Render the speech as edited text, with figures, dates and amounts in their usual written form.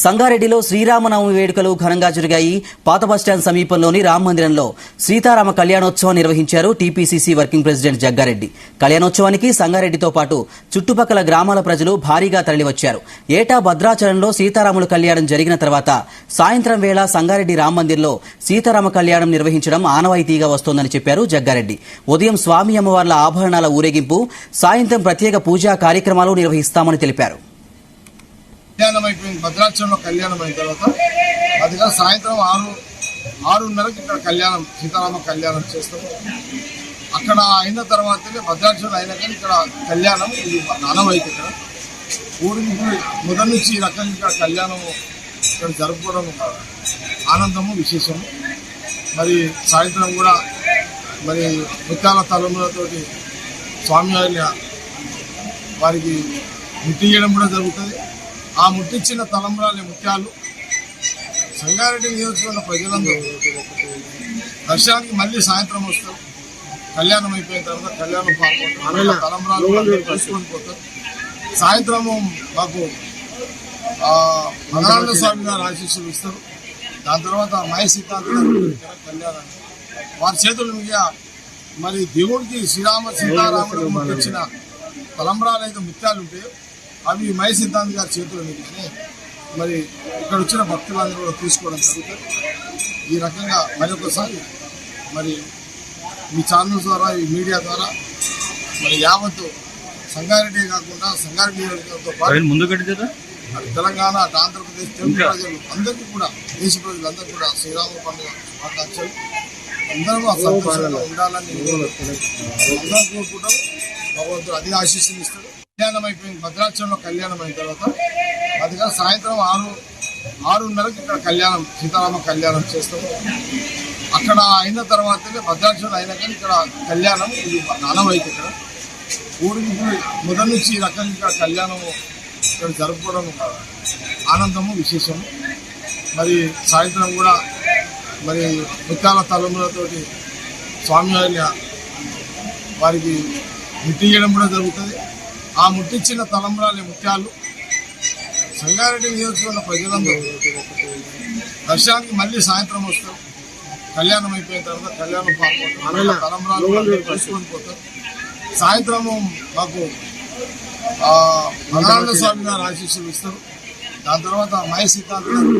సంగారెడ్డిలో శ్రీరామనవమి వేడుకలు ఘనంగా జరిగాయి. పాత బస్టాండ్ సమీపంలోని రామ మందిరంలో సీతారామ కళ్యాణోత్సవం నిర్వహించారు టీపీసీసీ వర్కింగ్ ప్రెసిడెంట్ జగ్గారెడ్డి. కళ్యాణోత్సవానికి సంగారెడ్డితో పాటు చుట్టుపక్కల గ్రామాల ప్రజలు భారీగా తరలివచ్చారు. ఏటా భద్రాచలంలో సీతారాముల కళ్యాణం జరిగిన తర్వాత సాయంత్రం వేళ సంగారెడ్డి రామ మందిర్లో సీతారామ కళ్యాణం నిర్వహించడం ఆనవాయితీగా వస్తోందని చెప్పారు జగ్గారెడ్డి. ఉదయం స్వామి అమ్మవార్ల ఆభరణాల ఊరేగింపు, సాయంత్రం ప్రత్యేక పూజా కార్యక్రమాలు నిర్వహిస్తామని తెలిపారు. కళ్యాణం అయిపోయింది. భద్రాచలంలో కళ్యాణం అయిన తర్వాత అదిగా సాయంత్రం 6:30కి ఇక్కడ కళ్యాణం, సీతారామ కళ్యాణం చేస్తాం. అక్కడ అయిన తర్వాతనే భద్రాచలం అయినా కానీ ఇక్కడ కళ్యాణం, ఇది ఆనవాయితీ. ఇక్కడ ఊరికి మొదటి నుంచి ఈ రకంగా ఇక్కడ కళ్యాణం ఇక్కడ జరుపుకోవడం ఆనందము, విశేషము. మరి సాయంత్రం కూడా మరి ముత్యాల తలములతోటి వారికి ముట్టియడం కూడా జరుగుతుంది. ఆ ముట్టించిన తలంబ్రాల ముత్యాలు సంగారెడ్డి నియోజకవర్గ ప్రజలందరూ దర్శనానికి మళ్ళీ సాయంత్రం వస్తారు. కళ్యాణం అయిపోయిన తర్వాత కళ్యాణం పాల్గొంటారు, తలంబ్రాలు తీసుకొని పోతారు. సాయంత్రము మాకు మదనానంద స్వామి గారు ఆశీస్సులు ఇస్తారు. దాని తర్వాత మహేష్ సీతారాములు కళ్యాణం వారి చేతుల మీద మరి దేవుడికి సీతారాముడు ముట్టించిన తలంబ్రాలు అయితే ముత్యాలు ఉంటాయో అవి మహేష్ సిద్ధాంత్ గారి చేతుల మీదనే మరి ఇక్కడ వచ్చిన భక్తులందరూ కూడా తీసుకోవడం జరుగుతుంది. ఈ రకంగా మరొకసారి మరి మీ ఛానల్స్ ద్వారా, ఈ మీడియా ద్వారా మరి యావత్తు సంగారెడ్డి కాకుండా సంగారెడ్డి నియోజకవర్గంతో పాటు తెలంగాణ, ఆంధ్రప్రదేశ్, తెలుగు ప్రజలు అందరికీ కూడా, దేశ ప్రజలందరూ కూడా శ్రీరామ పండుగ శుభాకాంక్షలు. అందరూ సంతోషంగా ఉండాలని అందరూ కోరుకుంటాం. భగవంతుడు అది ఆశీస్సులు ఇస్తాడు. కళ్యాణం అయిపోయింది. భద్రాచలంలో కళ్యాణం అయిన తర్వాత అదిగా సాయంత్రం 6:30కి ఇక్కడ కళ్యాణం, సీతారామ కళ్యాణం చేస్తాం. అక్కడ అయిన తర్వాతనే భద్రాచలం అయినా కానీ ఇక్కడ కళ్యాణం, ఇది ఆనవాయితీ. ఇక్కడ ఊరికి మొదటి నుంచి ఈ రకంగా ఇక్కడ కళ్యాణం ఇక్కడ జరుపుకోవడం ఆనందము, విశేషము. మరి సాయంత్రం కూడా మరి ముత్యాల తలములతోటి వారికి ముట్టియడం కూడా జరుగుతుంది. ఆ ముట్టించిన తలంబ్రాల ముత్యాలు సంగారెడ్డి నియోజకవర్గ ప్రజలందరూ దర్శనానికి మళ్ళీ సాయంత్రం వస్తారు. కళ్యాణం అయిపోయిన తర్వాత కళ్యాణం పాల్గొంటారు, తలంబ్రాలు తీసుకొని పోతారు. సాయంత్రము మాకు మదనానంద స్వామి గారు ఆశీస్సులు ఇస్తారు. దాని తర్వాత మహేష్ సీతారాములు